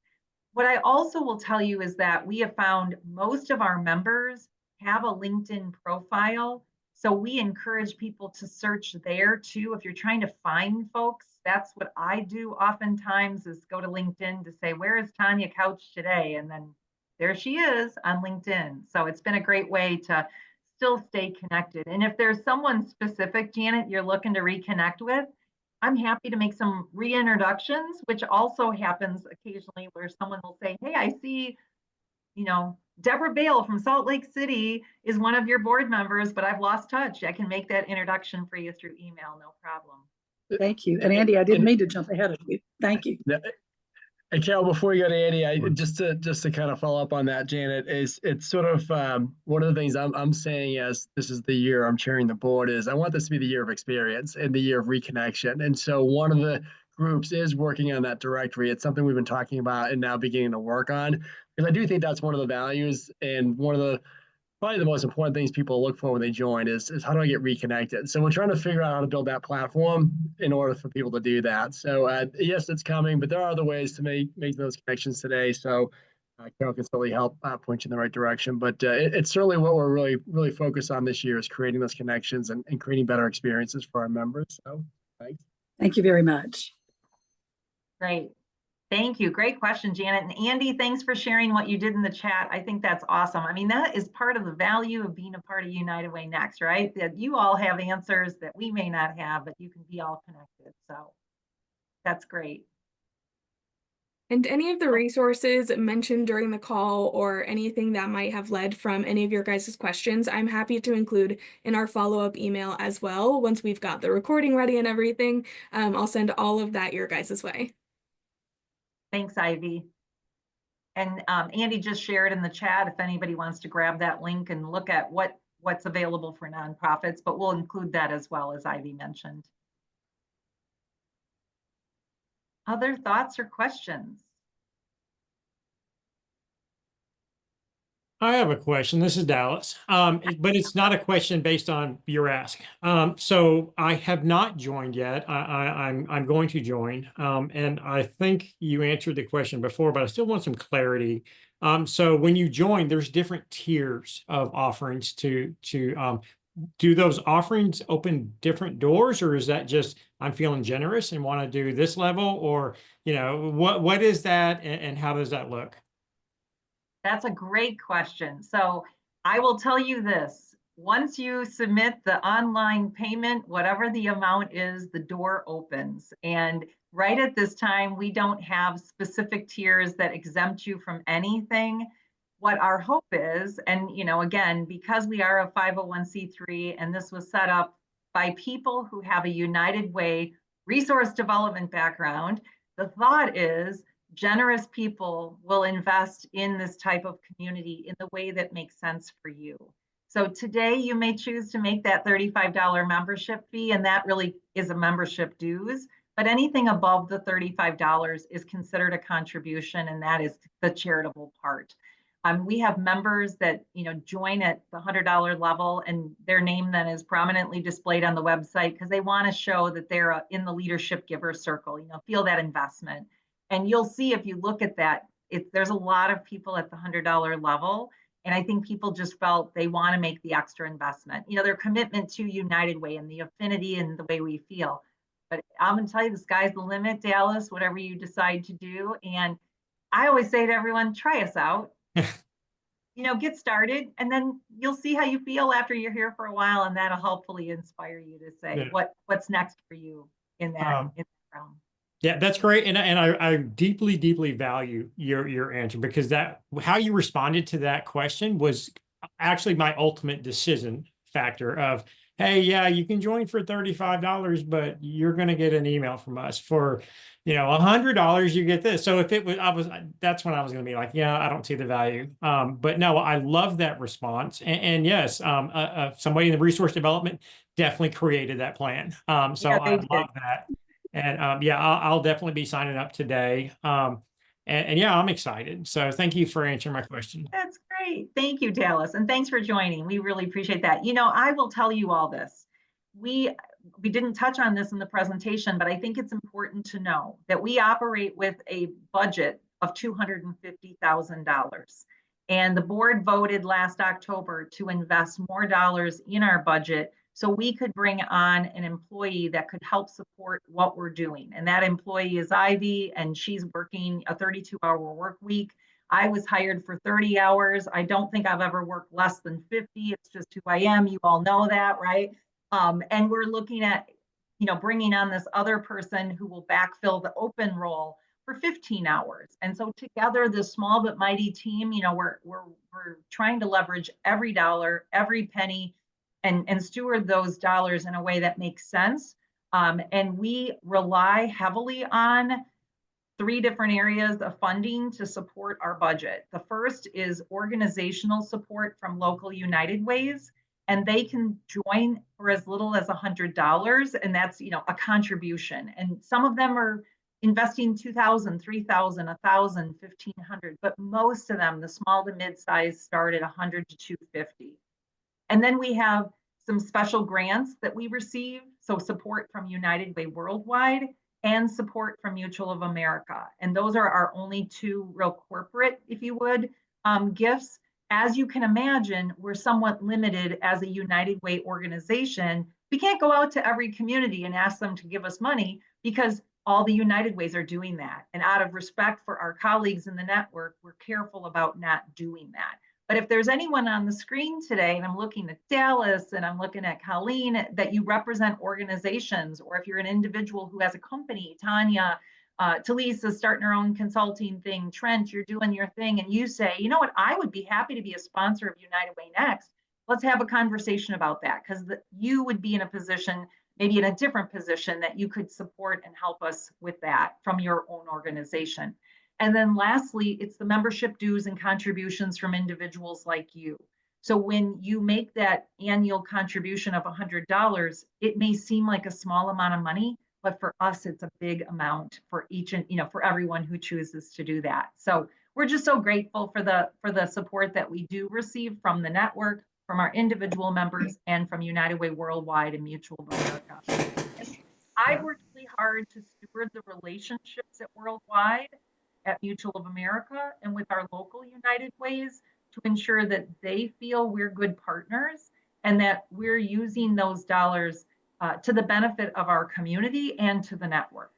What I also will tell you is that we have found most of our members have a LinkedIn profile. So we encourage people to search there too. If you're trying to find folks, that's what I do oftentimes is go to LinkedIn to say, where is Tanya Couch today? And then there she is on LinkedIn. So it's been a great way to still stay connected. And if there's someone specific, Janet, you're looking to reconnect with, I'm happy to make some reintroductions, which also happens occasionally where someone will say, hey, I see, Deborah Bale from Salt Lake City is one of your board members, but I've lost touch. I can make that introduction for you through email, no problem. Thank you. And Andy, I didn't mean to jump ahead of you. Thank you. And Carole, before you go to Andy, just to kind of follow up on that, Janet, it's sort of one of the things I'm saying as this is the year I'm chairing the board is I want this to be the year of experience and the year of reconnection. And so one of the groups is working on that directory. It's something we've been talking about and now beginning to work on, because I do think that's one of the values and one of the probably the most important things people look for when they join is how do I get reconnected? So we're trying to figure out how to build that platform in order for people to do that. So yes, it's coming, but there are other ways to make those connections today. So Carole can certainly help point you in the right direction. But it's certainly what we're really focused on this year is creating those connections and creating better experiences for our members. So thanks. Thank you very much. Great. Thank you. Great question, Janet. And Andy, thanks for sharing what you did in the chat. I think that's awesome. I mean, that is part of the value of being a part of United Way Next, right? That you all have answers that we may not have, but you can be all connected. So that's great. And any of the resources mentioned during the call or anything that might have led from any of your guys' questions, I'm happy to include in our follow-up email as well. Once we've got the recording ready and everything, I'll send all of that your guys' way. Thanks, Ivy. And Andy just shared in the chat if anybody wants to grab that link and look at what's available for nonprofits, but we'll include that as well, as Ivy mentioned. Other thoughts or questions? I have a question. This is Dallas, but it's not a question based on your ask. So I have not joined yet. I'm going to join, and I think you answered the question before, but I still want some clarity. So when you join, there's different tiers of offerings to do those offerings open different doors, or is that just I'm feeling generous and want to do this level, or what is that, and how does that look? That's a great question. So I will tell you this, once you submit the online payment, whatever the amount is, the door opens. And right at this time, we don't have specific tiers that exempt you from anything. What our hope is, and again, because we are a 501c3 and this was set up by people who have a United Way resource development background, the thought is generous people will invest in this type of community in the way that makes sense for you. So today you may choose to make that $35 membership fee, and that really is a membership dues, but anything above the $35 is considered a contribution, and that is the charitable part. We have members that join at the $100 level, and their name then is prominently displayed on the website because they want to show that they're in the leadership giver circle, feel that investment. And you'll see if you look at that, there's a lot of people at the $100 level. And I think people just felt they want to make the extra investment, their commitment to United Way and the affinity and the way we feel. But I'm going to tell you, the sky's the limit, Dallas, whatever you decide to do. And I always say to everyone, try us out, get started, and then you'll see how you feel after you're here for a while. And that'll hopefully inspire you to say what's next for you in that realm. Yeah, that's great. And I deeply, deeply value your answer, because how you responded to that question was actually my ultimate decision factor of, hey, yeah, you can join for $35, but you're going to get an email from us for, $100, you get this. So if that's when I was going to be like, yeah, I don't see the value. But no, I love that response. And yes, somebody in the resource development definitely created that plan. So I love that. And yeah, I'll definitely be signing up today. And yeah, I'm excited. So thank you for answering my question. That's great. Thank you, Dallas. And thanks for joining. We really appreciate that. I will tell you all this. We didn't touch on this in the presentation, but I think it's important to know that we operate with a budget of $250,000. And the board voted last October to invest more dollars in our budget so we could bring on an employee that could help support what we're doing. And that employee is Ivy, and she's working a 32-hour work week. I was hired for 30 hours. I don't think I've ever worked less than 50. It's just who I am. You all know that, right? And we're looking at, bringing on this other person who will backfill the open role for 15 hours. And so together, this small but mighty team, we're trying to leverage every dollar, every penny, and steward those dollars in a way that makes sense. And we rely heavily on 3 different areas of funding to support our budget. The first is organizational support from local United Ways, and they can join for as little as $100, and that's a contribution. And some of them are investing $2,000, $3,000, $1,000, $1,500, but most of them, the small to mid-size, start at $100 to $250. And then we have some special grants that we receive, so support from United Way Worldwide and support from Mutual of America. And those are our only 2 real corporate, if you would, gifts. As you can imagine, we're somewhat limited as a United Way organization. We can't go out to every community and ask them to give us money because all the United Ways are doing that. And out of respect for our colleagues in the network, we're careful about not doing that. But if there's anyone on the screen today, and I'm looking at Dallas and I'm looking at Colleen, that you represent organizations, or if you're an individual who has a company, Tanya, Talisa is starting her own consulting thing, Trent, you're doing your thing, and you say, you know what, I would be happy to be a sponsor of United Way Next. Let's have a conversation about that, because you would be in a position, maybe in a different position, that you could support and help us with that from your own organization. And then lastly, it's the membership dues and contributions from individuals like you. So when you make that annual contribution of $100, it may seem like a small amount of money, but for us, it's a big amount for each and, for everyone who chooses to do that. So we're just so grateful for the support that we do receive from the network, from our individual members, and from United Way Worldwide and Mutual of America. I've worked really hard to steward the relationships at Worldwide, at Mutual of America, and with our local United Ways to ensure that they feel we're good partners and that we're using those dollars to the benefit of our community and to the network.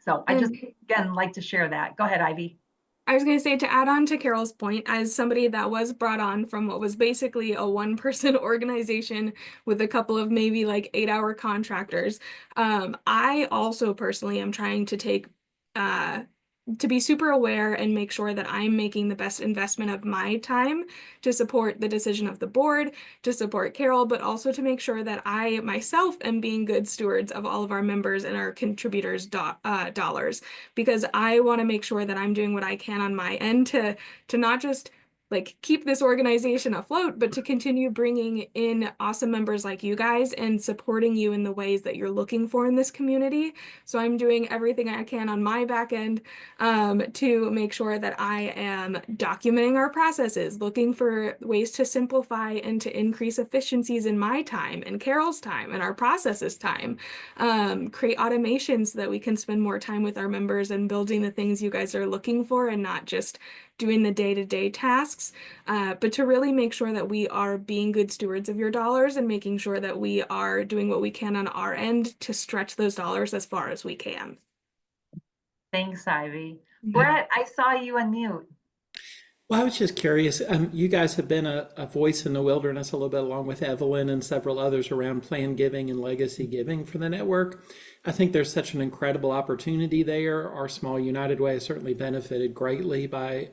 So I just, again, like to share that. Go ahead, Ivy. I was going to say, to add on to Carol's point, as somebody that was brought on from what was basically a one-person organization with a couple of maybe like 8-hour contractors, I also personally am trying to take to be super aware and make sure that I'm making the best investment of my time to support the decision of the board, to support Carole, but also to make sure that I myself am being good stewards of all of our members and our contributors' dollars, because I want to make sure that I'm doing what I can on my end to not just like keep this organization afloat, but to continue bringing in awesome members like you guys and supporting you in the ways that you're looking for in this community. So I'm doing everything I can on my back end to make sure that I am documenting our processes, looking for ways to simplify and to increase efficiencies in my time and Carole's time and our processes time, create automations so that we can spend more time with our members and building the things you guys are looking for and not just doing the day-to-day tasks, but to really make sure that we are being good stewards of your dollars and making sure that we are doing what we can on our end to stretch those dollars as far as we can. Thanks, Ivy. Brett, I saw you unmute. Well, I was just curious. You guys have been a voice in the wilderness a little bit, along with Evelyn and several others, around planned giving and legacy giving for the network. I think there's such an incredible opportunity there. Our small United Way has certainly benefited greatly by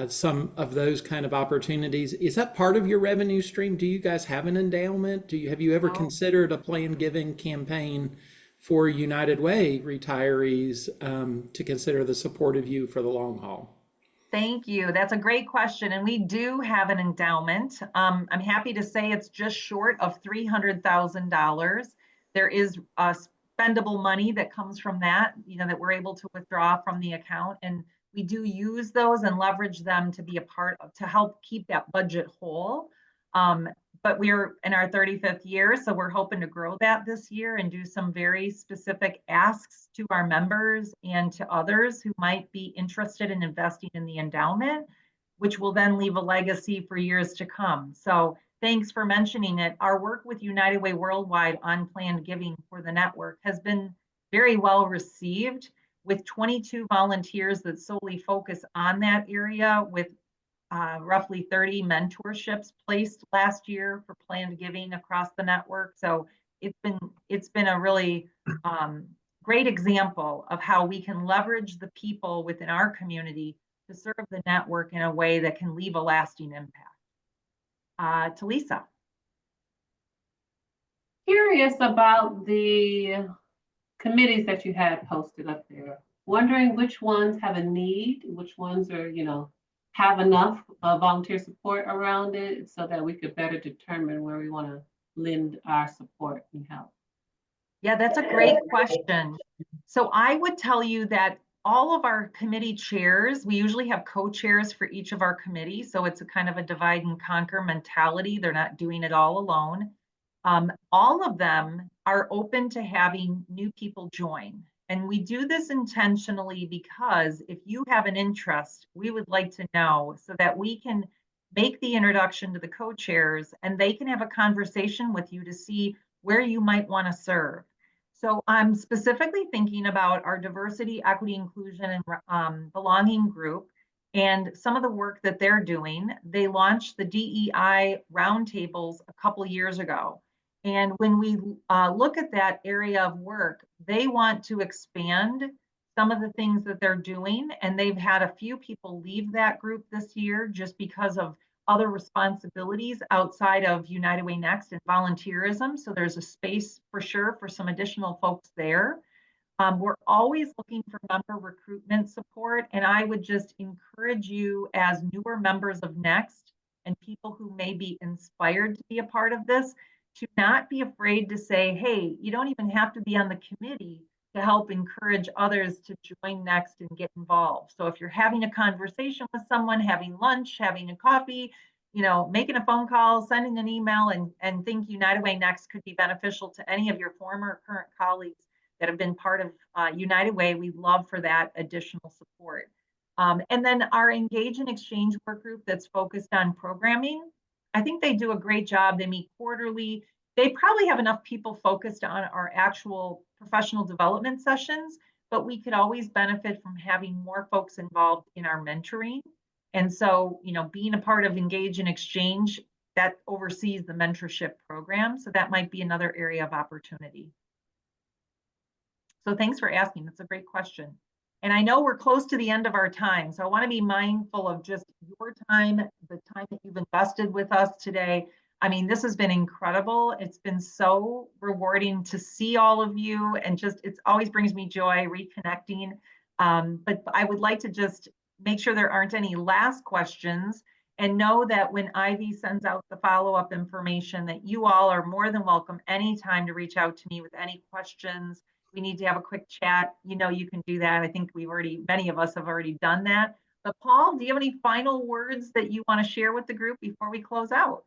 some of those kind of opportunities. Is that part of your revenue stream? Do you guys have an endowment? Have you ever considered a planned giving campaign for United Way retirees to consider the support of you for the long haul? Thank you. That's a great question. And we do have an endowment. I'm happy to say it's just short of $300,000. There is spendable money that comes from that, that we're able to withdraw from the account. And we do use those and leverage them to be a part of, to help keep that budget whole. But we're in our 35th year, so we're hoping to grow that this year and do some very specific asks to our members and to others who might be interested in investing in the endowment, which will then leave a legacy for years to come. So thanks for mentioning it. Our work with United Way Worldwide on planned giving for the network has been very well received, with 22 volunteers that solely focus on that area, with roughly 30 mentorships placed last year for planned giving across the network. So it's been a really great example of how we can leverage the people within our community to serve the network in a way that can leave a lasting impact. To Lisa. Curious about the committees that you had posted up there. Wondering which ones have a need, which ones are, have enough volunteer support around it so that we could better determine where we want to lend our support and help. Yeah, that's a great question. So I would tell you that all of our committee chairs, we usually have co-chairs for each of our committees. So it's a kind of a divide and conquer mentality. They're not doing it all alone. All of them are open to having new people join. And we do this intentionally because if you have an interest, we would like to know so that we can make the introduction to the co-chairs and they can have a conversation with you to see where you might want to serve. So I'm specifically thinking about our diversity, equity, inclusion, and belonging group and some of the work that they're doing. They launched the DEI roundtables a couple years ago. And when we look at that area of work, they want to expand some of the things that they're doing. And they've had a few people leave that group this year just because of other responsibilities outside of United Way Next and volunteerism. So there's a space for sure for some additional folks there. We're always looking for member recruitment support. And I would just encourage you as newer members of Next and people who may be inspired to be a part of this, to not be afraid to say, hey, you don't even have to be on the committee to help encourage others to join Next and get involved. So if you're having a conversation with someone, having lunch, having a coffee, making a phone call, sending an email, and think United Way Next could be beneficial to any of your former or current colleagues that have been part of United Way, we'd love for that additional support. And then our Engage and Exchange work group that's focused on programming. I think they do a great job. They meet quarterly. They probably have enough people focused on our actual professional development sessions, but we could always benefit from having more folks involved in our mentoring. And so, being a part of Engage and Exchange, that oversees the mentorship program. So that might be another area of opportunity. So thanks for asking. That's a great question. And I know we're close to the end of our time, so I want to be mindful of just your time, the time that you've invested with us today. I mean, this has been incredible. It's been so rewarding to see all of you, and just it always brings me joy reconnecting. But I would like to just make sure there aren't any last questions, and know that when Ivy sends out the follow-up information, that you all are more than welcome anytime to reach out to me with any questions. We need to have a quick chat. You can do that. I think many of us have already done that. But Paul, do you have any final words that you want to share with the group before we close out?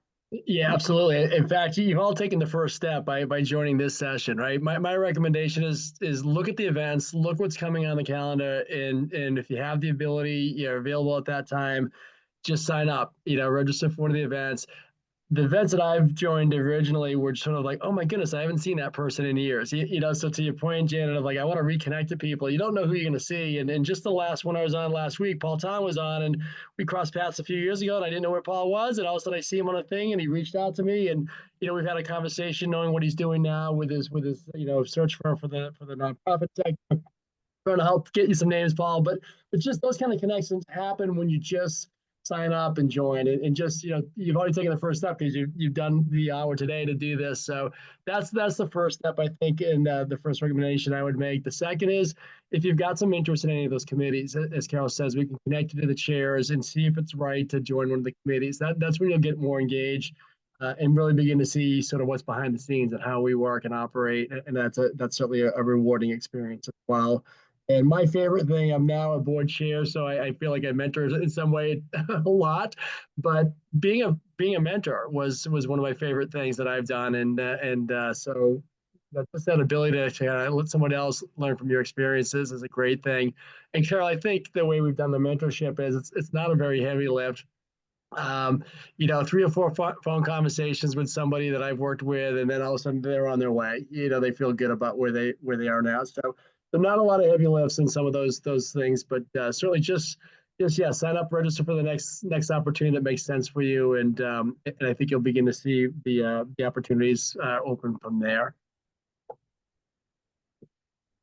Yeah, absolutely. In fact, you've all taken the first step by joining this session, right? My recommendation is look at the events, look what's coming on the calendar, and if you have the ability, you're available at that time, just sign up, register for one of the events. The events that I've joined originally were sort of like, oh my goodness, I haven't seen that person in years. So to your point, Janet, of like, I want to reconnect to people. You don't know who you're going to see. And just the last one I was on last week, Paul Tom was on, and we crossed paths a few years ago, and I didn't know where Paul was. And all of a sudden I see him on a thing, and he reached out to me, and we've had a conversation, knowing what he's doing now with his search firm for the nonprofit sector. Trying to help get you some names, Paul, but just those kind of connections happen when you just sign up and join, and just you've already taken the first step because you've done the hour today to do this. So that's the first step, I think, and the first recommendation I would make. The second is, if you've got some interest in any of those committees, as Carole says, we can connect you to the chairs and see if it's right to join one of the committees. That's when you'll get more engaged and really begin to see sort of what's behind the scenes and how we work and operate, and that's certainly a rewarding experience as well. And my favorite thing, I'm now a board chair, so I feel like I mentor in some way a lot. But being a mentor was one of my favorite things that I've done, and so just that ability to let someone else learn from your experiences is a great thing. And Carole, I think the way we've done the mentorship is it's not a very heavy lift. 3 or 4 phone conversations with somebody that I've worked with, and then all of a sudden they're on their way. They feel good about where they are now. So not a lot of heavy lifts in some of those things, but certainly just sign up, register for the next opportunity that makes sense for you, and I think you'll begin to see the opportunities open from there.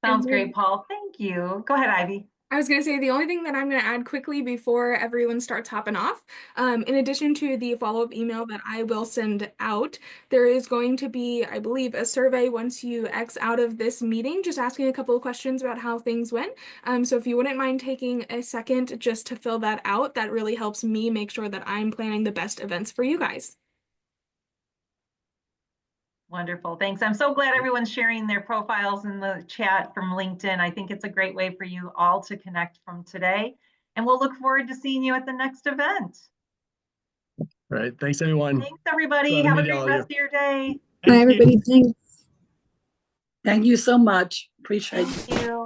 Sounds great, Paul. Thank you. Go ahead, Ivy. I was going to say the only thing that I'm going to add quickly before everyone starts hopping off, in addition to the follow-up email that I will send out, there is going to be, I believe, a survey once you X out of this meeting, just asking a couple of questions about how things went. So if you wouldn't mind taking a second just to fill that out, that really helps me make sure that I'm planning the best events for you guys. Wonderful. Thanks. I'm so glad everyone's sharing their profiles in the chat from LinkedIn. I think it's a great way for you all to connect from today. And we'll look forward to seeing you at the next event. All right. Thanks, everyone. Thanks, everybody. Have a great rest of your day. Bye, everybody. Thanks. Thank you so much. Appreciate it. Thank you.